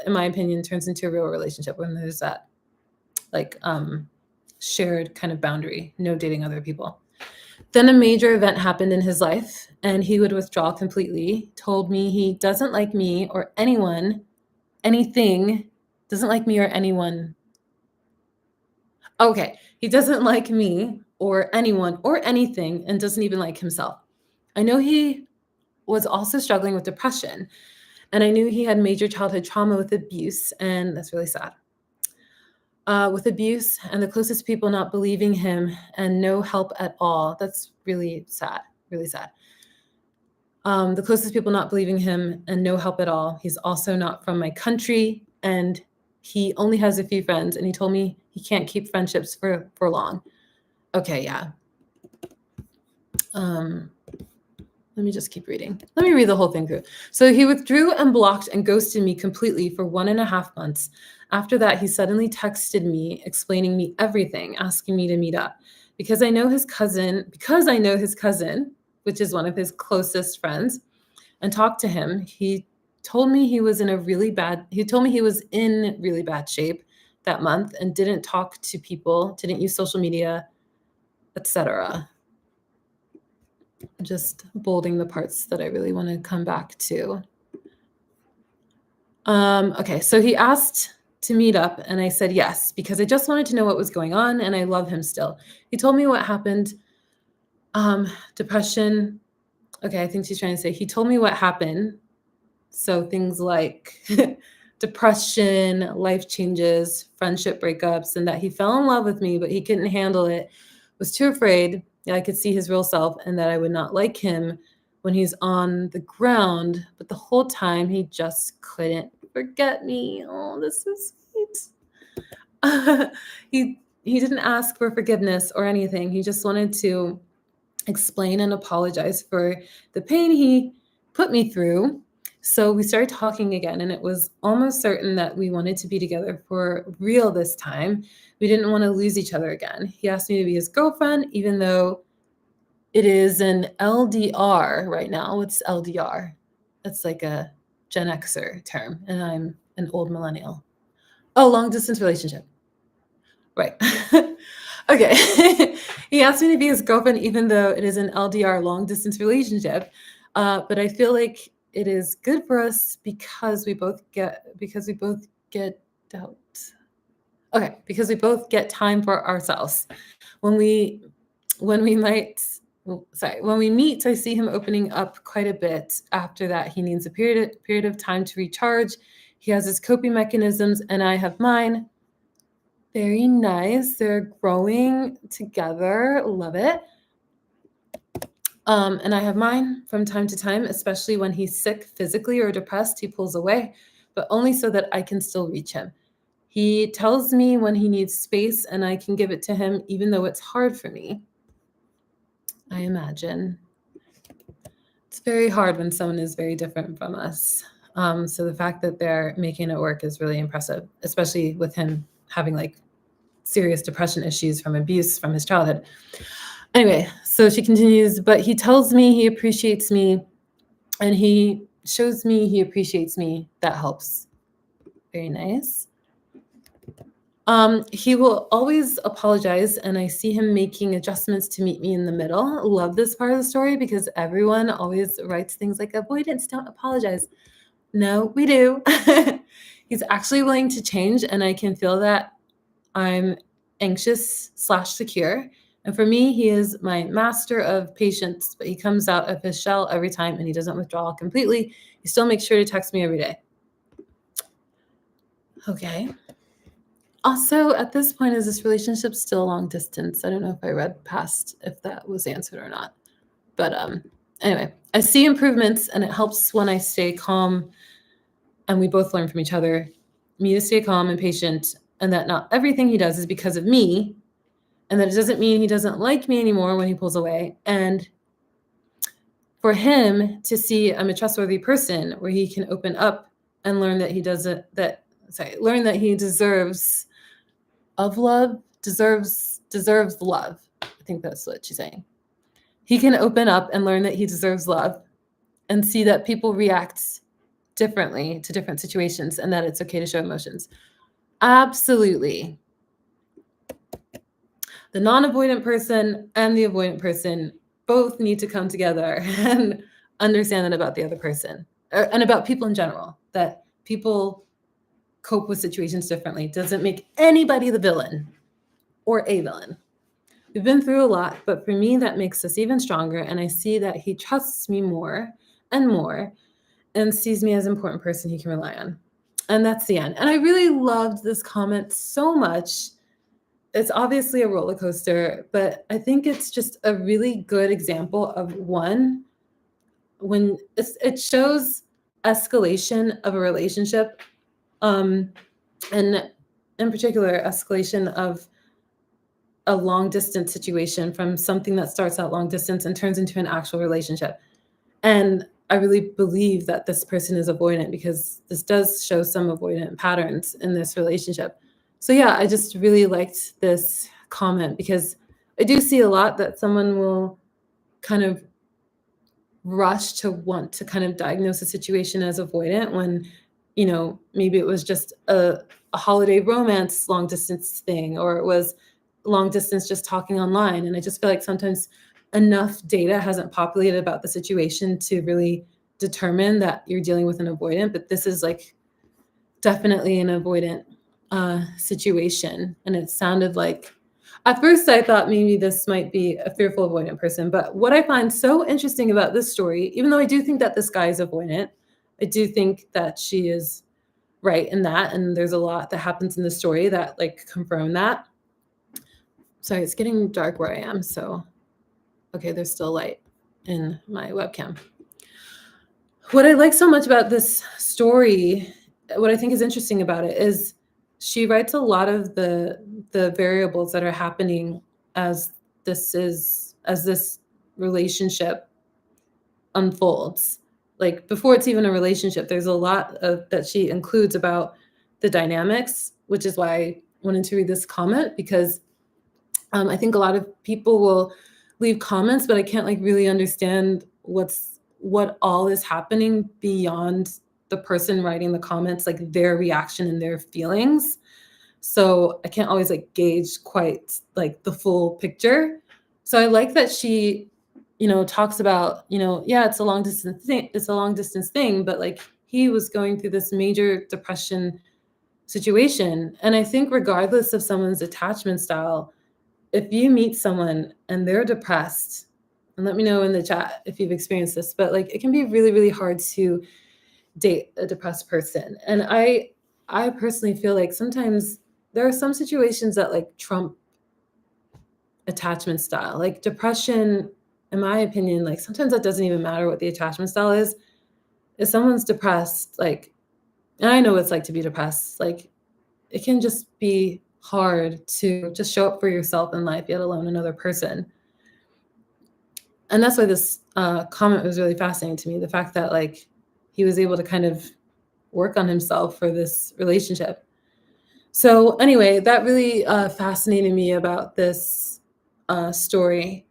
in my opinion, turns into a real relationship, when there's that shared kind of boundary, no dating other people. Then a major event happened in his life and he would withdraw completely, told me he doesn't like me or anyone, anything, doesn't like me or anyone. Okay, he doesn't like me or anyone or anything and doesn't even like himself. I know he was also struggling with depression, and I knew he had major childhood trauma with abuse, and that's really sad. With abuse and the closest people not believing him and no help at all. That's really sad, really sad. The closest people not believing him and no help at all. He's also not from my country and he only has a few friends, and he told me he can't keep friendships for long. Okay, yeah. Let me just keep reading. Let me read the whole thing through. So he withdrew and blocked and ghosted me completely for 1.5 months. After that, he suddenly texted me, explaining me everything, asking me to meet up. Because I know his cousin, which is one of his closest friends, and talked to him, he told me he was in really bad shape that month and didn't talk to people, didn't use social media, etc. Just bolding the parts that I really want to come back to. Okay, so he asked to meet up and I said yes, because I just wanted to know what was going on and I love him still. He told me what happened. Depression. Okay, I think she's trying to say he told me what happened. So things like depression, life changes, friendship breakups, and that he fell in love with me, but he couldn't handle it, was too afraid that I could see his real self and that I would not like him when he's on the ground. But the whole time he just couldn't forget me. Oh, this is sweet. He didn't ask for forgiveness or anything. He just wanted to explain and apologize for the pain he put me through. So we started talking again, and it was almost certain that we wanted to be together for real this time. We didn't want to lose each other again. He asked me to be his girlfriend, even though it is an LDR right now. What's LDR? That's like a Gen Xer term, and I'm an old millennial. Oh, long distance relationship. Right. Okay. He asked me to be his girlfriend even though it is an LDR, long distance relationship. But I feel like it is good for us because we both get out. Okay, because we both get time for ourselves. When we when we might when we meet, I see him opening up quite a bit. After that, he needs a period of time to recharge. He has his coping mechanisms and I have mine. Very nice. They're growing together. Love it. And I have mine from time to time, especially when he's sick physically or depressed, he pulls away, but only so that I can still reach him. He tells me when he needs space and I can give it to him, even though it's hard for me. I imagine. It's very hard when someone is very different from us. So the fact that they're making it work is really impressive, especially with him having like serious depression issues from abuse from his childhood. Anyway, so she continues, but he tells me he appreciates me and he shows me he appreciates me. That helps. Very nice. He will always apologize, and I see him making adjustments to meet me in the middle. Love this part of the story because everyone always writes things like avoidants don't apologize. No, we do. He's actually willing to change, and I can feel that I'm anxious/secure. And for me, he is my master of patience, but he comes out of his shell every time and he doesn't withdraw completely. He still makes sure to text me every day. Okay. Also, at this point, is this relationship still long distance? I don't know if I read past if that was answered or not. But anyway, I see improvements and it helps when I stay calm and we both learn from each other. Me to stay calm and patient, and that not everything he does is because of me, and that it doesn't mean he doesn't like me anymore when he pulls away. And for him to see I'm a trustworthy person where he can open up and learn that he doesn't learn that he deserves of love, deserves love. I think that's what she's saying. He can open up and learn that he deserves love and see that people react differently to different situations and that it's okay to show emotions. Absolutely. The non-avoidant person and the avoidant person both need to come together and understand that about the other person and about people in general, that people cope with situations differently. Doesn't make anybody the villain or a villain. We've been through a lot, but for me, that makes us even stronger. And I see that he trusts me more and more and sees me as an important person he can rely on. And that's the end. And I really loved this comment so much. It's obviously a roller coaster, but I think it's just a really good example of one when it shows escalation of a relationship, and in particular, escalation of a long distance situation from something that starts out long distance and turns into an actual relationship. And I really believe that this person is avoidant because this does show some avoidant patterns in this relationship. So yeah, I just really liked this comment because I do see a lot that someone will kind of rush to want to kind of diagnose a situation as avoidant when, maybe it was just a holiday romance long distance thing, or it was long distance just talking online. And I just feel like sometimes enough data hasn't populated about the situation to really determine that you're dealing with an avoidant, but this is like definitely an avoidant situation. And it sounded like, at first I thought maybe this might be a fearful avoidant person, but what I find so interesting about this story, even though I do think that this guy is avoidant, I do think that she is right in that, and there's a lot that happens in the story that like confirm that. Sorry, it's getting dark where I am, so okay, there's still light in my webcam. What I like so much about this story, what I think is interesting about it is she writes a lot of the variables that are happening as this relationship unfolds. Like before it's even a relationship, there's a lot of that she includes about the dynamics, which is why I wanted to read this comment because I think a lot of people will leave comments, but I can't like really understand what all is happening beyond the person writing the comments, like their reaction and their feelings. So I can't always like gauge quite like the full picture. So I like that she, talks about, yeah, it's a long distance thing. It's a long distance thing, but like he was going through this major depression situation. And I think regardless of someone's attachment style, if you meet someone and they're depressed, and let me know in the chat if you've experienced this, but like it can be really, really hard to date a depressed person. And I personally feel like sometimes there are some situations that like trump attachment style. Like depression, in my opinion, like sometimes that doesn't even matter what the attachment style is. If someone's depressed, like, and I know what it's like to be depressed, like it can just be hard to just show up for yourself in life, yet alone another person. And that's why this comment was really fascinating to me. The fact that like he was able to kind of work on himself for this relationship. So anyway, that really fascinated me about this story.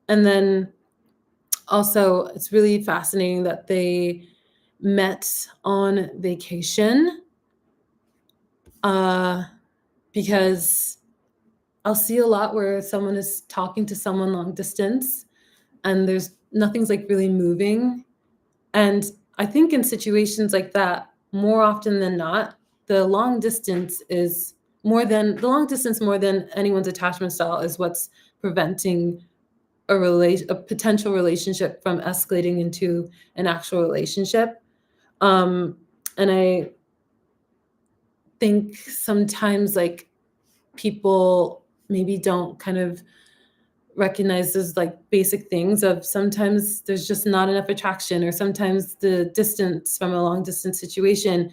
And then also, it's really fascinating that they met on vacation because I'll see a lot where someone is talking to someone long distance and there's nothing's like really moving. And I think in situations like that, more often than not, the long distance more than anyone's attachment style is what's preventing a potential relationship from escalating into an actual relationship. And I think sometimes like people maybe don't kind of recognize those like basic things of sometimes there's just not enough attraction, or sometimes the distance from a long distance situation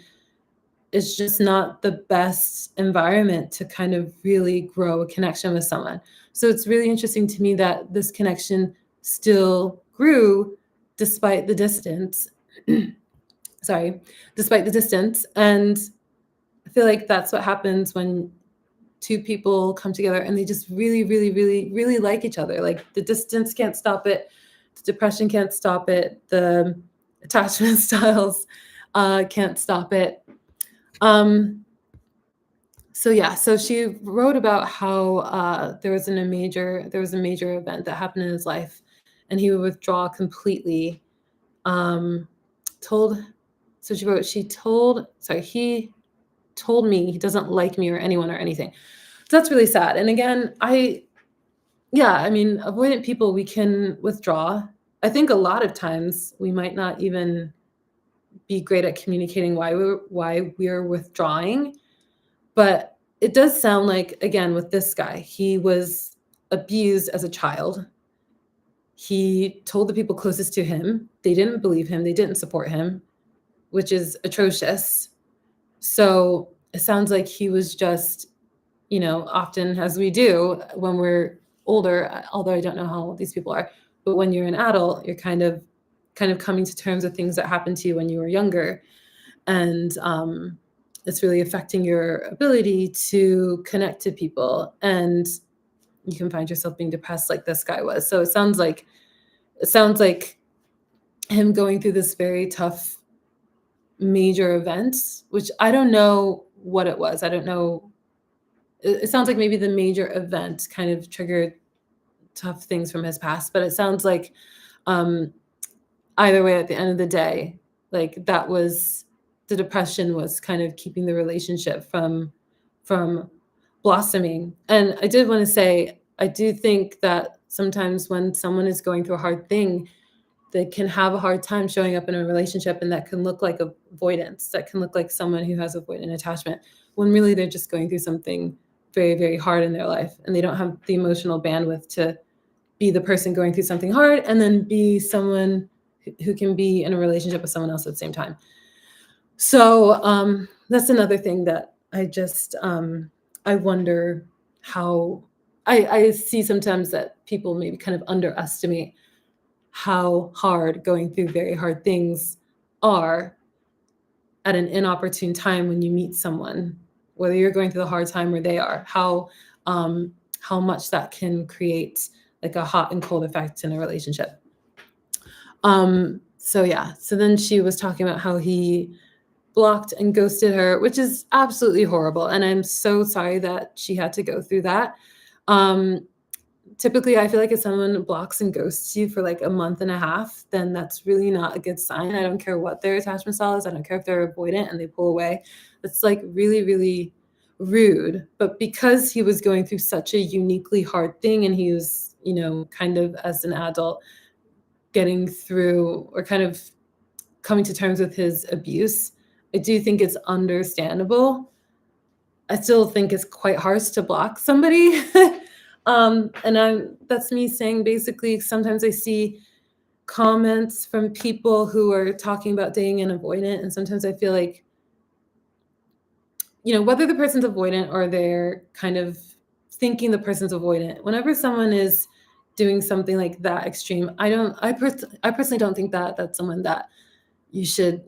is just not the best environment to kind of really grow a connection with someone. So it's really interesting to me that this connection still grew despite the distance. Sorry, despite the distance. And I feel like that's what happens when two people come together and they just really, really, really, really like each other. Like the distance can't stop it. The depression can't stop it. The attachment styles can't stop it. So yeah, so she wrote about how there was a major event that happened in his life, and he would withdraw completely. Told so she wrote she told sorry he told me he doesn't like me or anyone or anything. So that's really sad. And again, I mean, avoidant people, we can withdraw. I think a lot of times we might not even be great at communicating why we're withdrawing. But it does sound like, again, with this guy, he was abused as a child. He told the people closest to him, they didn't believe him, they didn't support him, which is atrocious. So it sounds like he was just, often as we do when we're older, although I don't know how old these people are, but when you're an adult, you're kind of coming to terms with things that happened to you when you were younger. And it's really affecting your ability to connect to people. And you can find yourself being depressed like this guy was. So it sounds like him going through this very tough major event, which I don't know what it was. I don't know. It sounds like maybe the major event kind of triggered tough things from his past, but it sounds like either way, at the end of the day, like that was the depression was kind of keeping the relationship from blossoming. And I did want to say, I do think that sometimes when someone is going through a hard thing, they can have a hard time showing up in a relationship, and that can look like avoidance. That can look like someone who has avoidant attachment, when really they're just going through something very, very hard in their life, and they don't have the emotional bandwidth to be the person going through something hard and then be someone who can be in a relationship with someone else at the same time. So that's another thing that I just I wonder how I see sometimes that people maybe kind of underestimate how hard going through very hard things are at an inopportune time when you meet someone, whether you're going through the hard time or they are, how much that can create like a hot and cold effect in a relationship. So yeah, so then she was talking about how he blocked and ghosted her, which is absolutely horrible. And I'm so sorry that she had to go through that. Um, Typically, I feel like if someone blocks and ghosts you for like a month and a half, then that's really not a good sign. I don't care what their attachment style is. I don't care if they're avoidant and they pull away. It's like really, really rude. But because he was going through such a uniquely hard thing and he was, kind of as an adult getting through or kind of coming to terms with his abuse, I do think it's understandable. I still think it's quite harsh to block somebody. And that's me saying basically sometimes I see comments from people who are talking about dating and avoidant, and sometimes I feel like, whether the person's avoidant or they're kind of thinking the person's avoidant, whenever someone is doing something like that extreme, I personally don't think that that's someone that you should,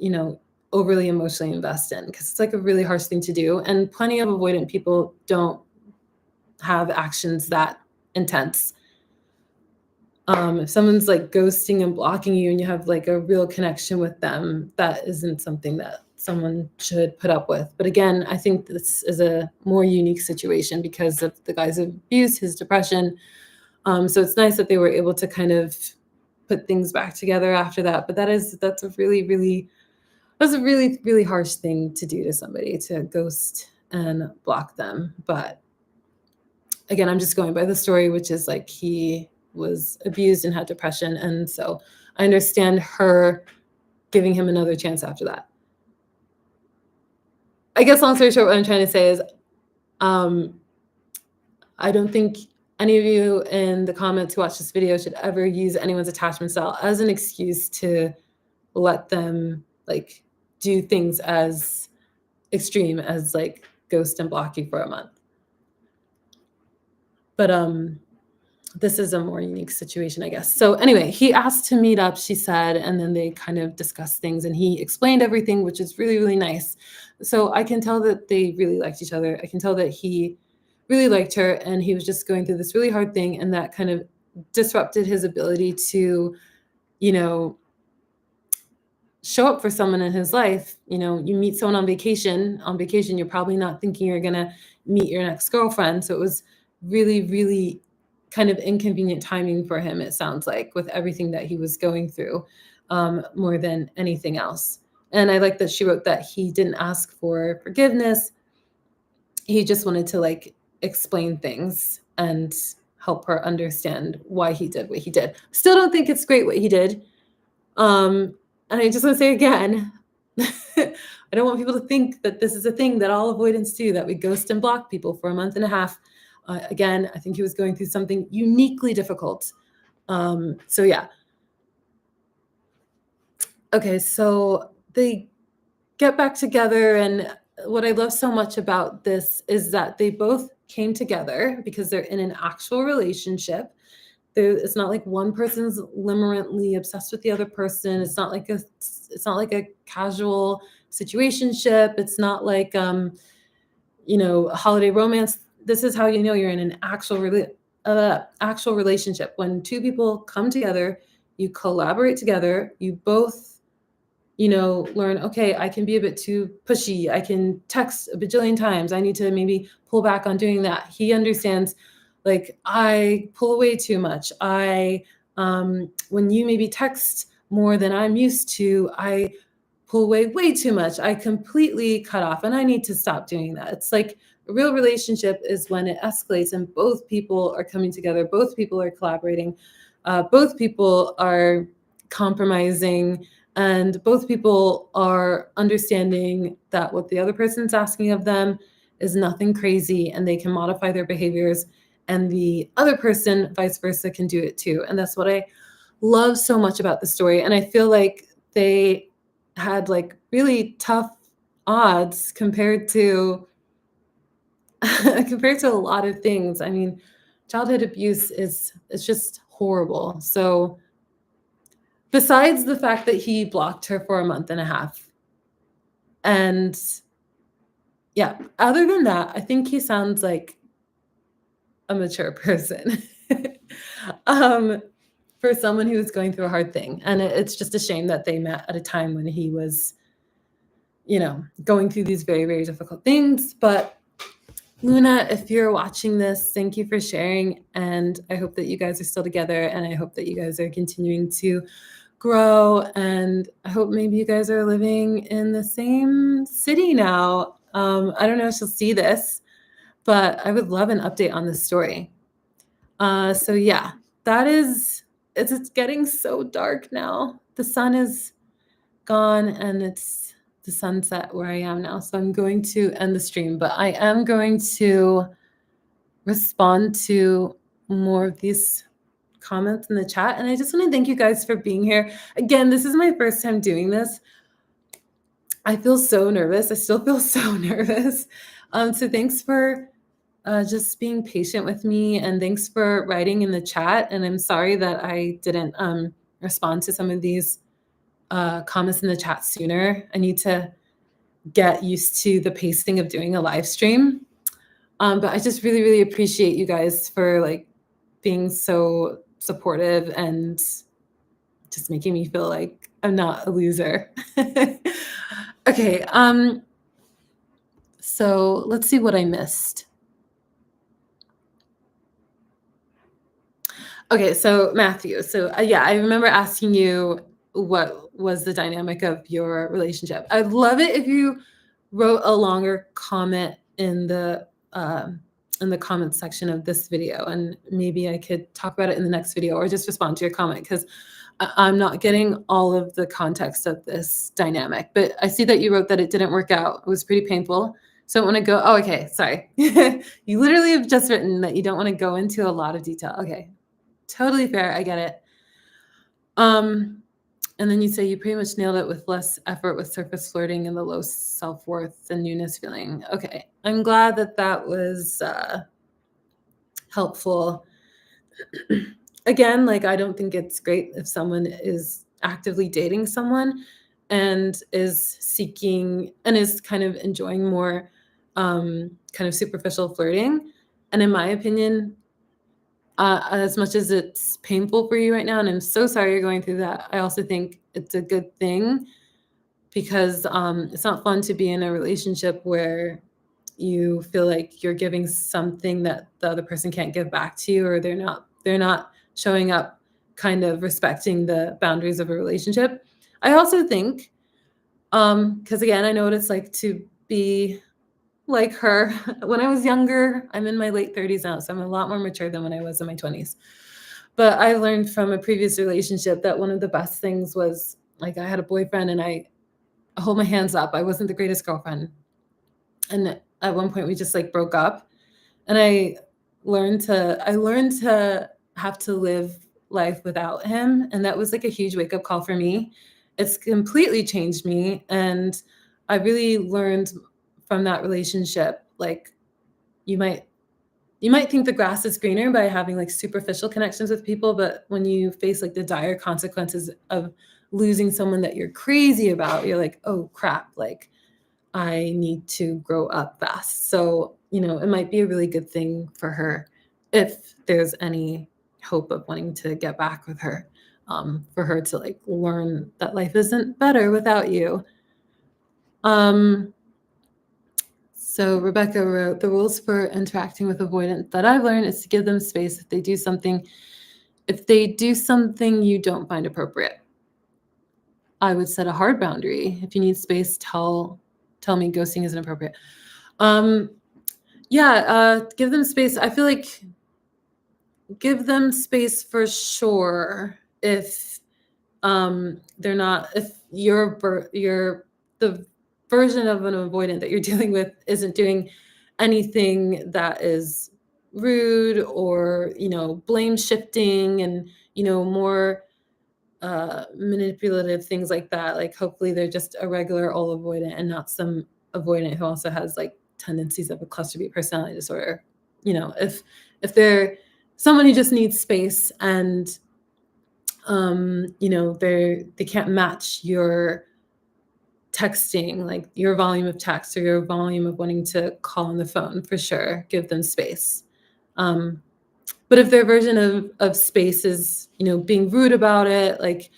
overly emotionally invest in because it's like a really harsh thing to do. And plenty of avoidant people don't have actions that intense. If someone's like ghosting and blocking you and you have like a real connection with them, that isn't something that someone should put up with. But again, I think this is a more unique situation because of the guy's abuse, his depression. So it's nice that they were able to kind of put things back together after that. But that's a really, really that's a really, really harsh thing to do to somebody, to ghost and block them. But again, I'm just going by the story, which is like he was abused and had depression. And so I understand her giving him another chance after that. I guess long story short, what I'm trying to say is um, I don't think any of you in the comments who watch this video should ever use anyone's attachment style as an excuse to let them like do things as extreme as like ghost and block you for a month. But this is a more unique situation, I guess. So anyway, he asked to meet up, she said, and then they kind of discussed things and he explained everything, which is really, really nice. So I can tell that they really liked each other. I can tell that he really liked her and he was just going through this really hard thing and that kind of disrupted his ability to, you know, show up for someone in his life. You meet someone on vacation. On vacation, you're probably not thinking you're going to meet your next girlfriend. So it was really, really kind of inconvenient timing for him, it sounds like, with everything that he was going through, more than anything else. And I like that she wrote that he didn't ask for forgiveness. He just wanted to like explain things and help her understand why he did what he did. Still don't think it's great what he did. And I just want to say again, I don't want people to think that this is a thing that all avoidants do, that we ghost and block people for a month and a half. Again, I think he was going through something uniquely difficult. So yeah. Okay, so they get back together, and what I love so much about this is that they both came together because they're in an actual relationship. It's not like one person's limerently obsessed with the other person. It's not like a casual situationship. It's not like a holiday romance. This is how you know you're in an actual relationship. When two people come together, you collaborate together, you both learn, okay, I can be a bit too pushy. I can text a bajillion times. I need to maybe pull back on doing that. He understands, like, I pull away too much. When you maybe text more than I'm used to, I pull away way too much. I completely cut off and I need to stop doing that. It's like a real relationship is when it escalates and both people are coming together, both people are collaborating, both people are compromising, and both people are understanding that what the other person's asking of them is nothing crazy and they can modify their behaviors, and the other person vice versa can do it too. And that's what I love so much about the story. And I feel like they had like really tough odds compared to compared to a lot of things. I mean, childhood abuse is just horrible. So besides the fact that he blocked her for a month and a half, and yeah, other than that, I think he sounds like a mature person. um, for someone who was going through a hard thing. And it's just a shame that they met at a time when he was going through these very, very difficult things. But Luna, if you're watching this, thank you for sharing. And I hope that you guys are still together, and I hope that you guys are continuing to grow. And I hope maybe you guys are living in the same city now. I don't know if she'll see this, but I would love an update on this story. So yeah, it's getting so dark now. The sun is gone and it's the sunset where I am now. So I'm going to end the stream, but I am going to respond to more of these comments in the chat. And I just want to thank you guys for being here. Again, this is my first time doing this. I feel so nervous. I still feel so nervous. So thanks for just being patient with me, and thanks for writing in the chat. And I'm sorry that I didn't respond to some of these comments in the chat sooner. I need to get used to the pacing of doing a live stream. But I just really, really appreciate you guys for like being so supportive and just making me feel like I'm not a loser. Okay. So let's see what I missed. Okay, so Matthew, yeah, I remember asking you what was the dynamic of your relationship. I'd love it if you wrote a longer comment in the comments section of this video, and maybe I could talk about it in the next video or just respond to your comment, because I'm not getting all of the context of this dynamic. But I see that you wrote that it didn't work out. It was pretty painful. So I want to go, oh, okay, sorry. You literally have just written that you don't want to go into a lot of detail. Okay. Totally fair. I get it. And then you say you pretty much nailed it with less effort with surface flirting and the low self-worth and newness feeling. Okay. I'm glad that that was helpful. Again, like, I don't think it's great if someone is actively dating someone and is seeking and is kind of enjoying more kind of superficial flirting. And in my opinion, as much as it's painful for you right now, and I'm so sorry you're going through that, I also think it's a good thing, because it's not fun to be in a relationship where you feel like you're giving something that the other person can't give back to you, or they're not showing up kind of respecting the boundaries of a relationship. I also think, because again, I know what it's like to be like her. When I was younger, I'm in my late 30s now, so I'm a lot more mature than when I was in my 20s. But I learned from a previous relationship that one of the best things was, like, I had a boyfriend and I hold my hands up, I wasn't the greatest girlfriend. And at one point we just like broke up, and I learned to have to live life without him. And that was like a huge wake-up call for me. It's completely changed me. And I really learned from that relationship, like, you might think the grass is greener by having like superficial connections with people, but when you face like the dire consequences of losing someone that you're crazy about, you're like, oh crap, like, I need to grow up fast. So, it might be a really good thing for her, if there's any hope of wanting to get back with her, for her to like learn that life isn't better without you. So Rebecca wrote, the rules for interacting with avoidant that I've learned is to give them space if they do something you don't find appropriate. I would set a hard boundary. If you need space, tell me ghosting isn't appropriate. Give them space. I feel like give them space for sure if they're not, if the version of an avoidant that you're dealing with isn't doing anything that is rude or, blame shifting and, more manipulative things like that. Like, hopefully they're just a regular old avoidant and not some avoidant who also has like tendencies of a cluster B personality disorder. If they're someone who just needs space and they can't match your texting, like your volume of text or your volume of wanting to call on the phone, for sure, give them space. But if their version of space is, being rude about it, like,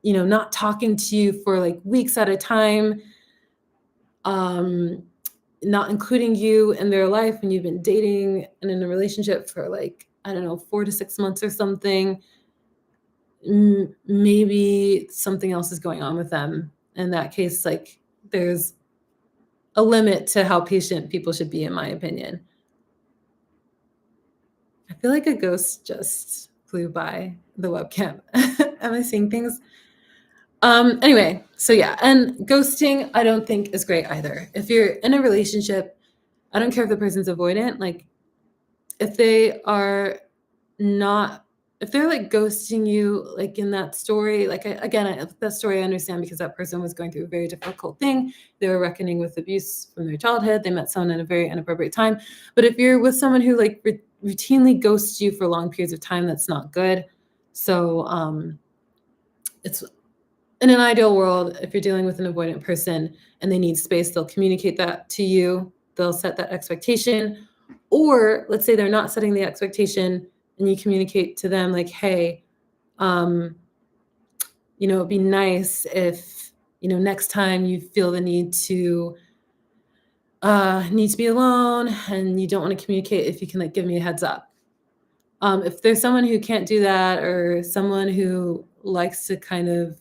not talking to you for like weeks at a time, um, not including you in their life when you've been dating and in a relationship for like, I don't know, 4 to 6 months or something, maybe something else is going on with them. In that case, like there's a limit to how patient people should be, in my opinion. I feel like a ghost just flew by the webcam. Am I seeing things? Anyway, so yeah, and ghosting I don't think is great either. If you're in a relationship, I don't care if the person's avoidant, like if they are not if they're like ghosting you like in that story, like that story I understand because that person was going through a very difficult thing. They were reckoning with abuse from their childhood. They met someone at a very inappropriate time. But if you're with someone who like routinely ghosts you for long periods of time, that's not good. So it's in an ideal world, if you're dealing with an avoidant person and they need space, they'll communicate that to you. They'll set that expectation. Or let's say they're not setting the expectation and you communicate to them like, hey, um, it'd be nice if, next time you feel the need to be alone and you don't want to communicate, if you can like give me a heads up. If there's someone who can't do that or someone who likes to kind of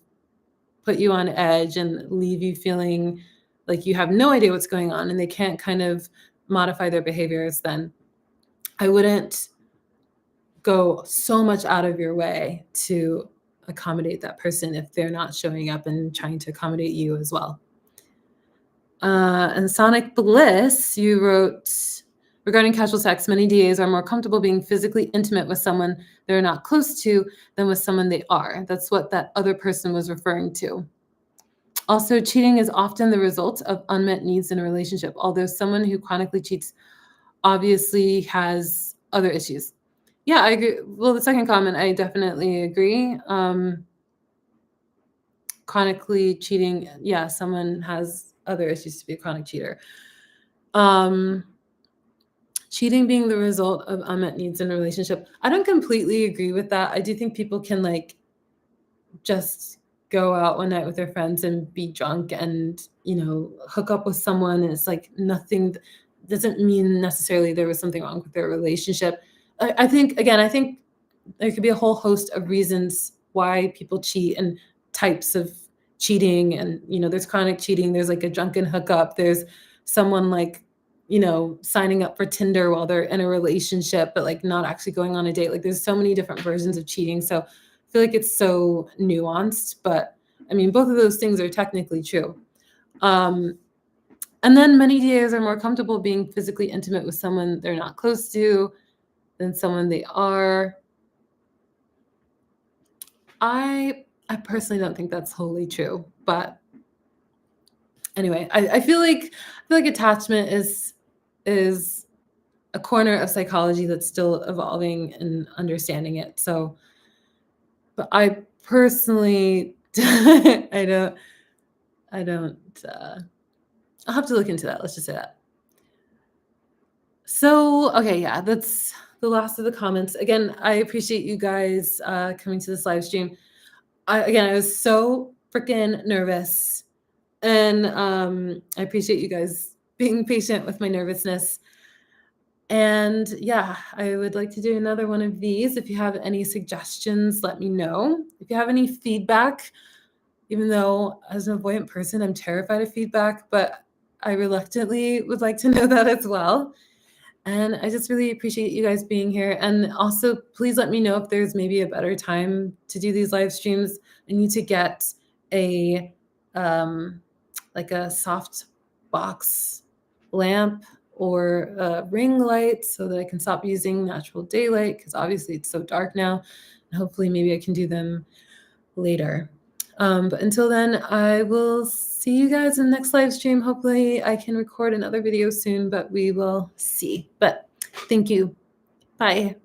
put you on edge and leave you feeling like you have no idea what's going on and they can't kind of modify their behaviors, then I wouldn't go so much out of your way to accommodate that person if they're not showing up and trying to accommodate you as well. And Sonic Bliss, you wrote, regarding casual sex, many DAs are more comfortable being physically intimate with someone they're not close to than with someone they are. That's what that other person was referring to. Also, cheating is often the result of unmet needs in a relationship, although someone who chronically cheats obviously has other issues. Yeah, I agree. Well, the second comment, I definitely agree. Chronically cheating, yeah, someone has other issues to be a chronic cheater. Cheating being the result of unmet needs in a relationship, I don't completely agree with that. I do think people can like just go out one night with their friends and be drunk and, hook up with someone. And it's like nothing doesn't mean necessarily there was something wrong with their relationship. I think, again, I think there could be a whole host of reasons why people cheat and types of cheating. And, there's chronic cheating. There's like a drunken hookup. There's someone like, signing up for Tinder while they're in a relationship, but like not actually going on a date. Like there's so many different versions of cheating. So I feel like it's so nuanced, but I mean, both of those things are technically true. And then many DAs are more comfortable being physically intimate with someone they're not close to than someone they are. I personally don't think that's wholly true, but anyway, I feel like attachment is a corner of psychology that's still evolving and understanding it. So, but I personally, I don't. I'll have to look into that. Let's just say that. So, okay, yeah, that's the last of the comments. Again, I appreciate you guys coming to this live stream. I was so freaking nervous, and I appreciate you guys being patient with my nervousness. And yeah, I would like to do another one of these. If you have any suggestions, let me know. If you have any feedback, even though as an avoidant person, I'm terrified of feedback, but I reluctantly would like to know that as well. And I just really appreciate you guys being here. And also, please let me know if there's maybe a better time to do these live streams. I need to get a like a soft box lamp or a ring light so that I can stop using natural daylight because obviously it's so dark now. And hopefully maybe I can do them later. But until then, I will see you guys in the next live stream. Hopefully I can record another video soon, but we will see. But thank you. Bye.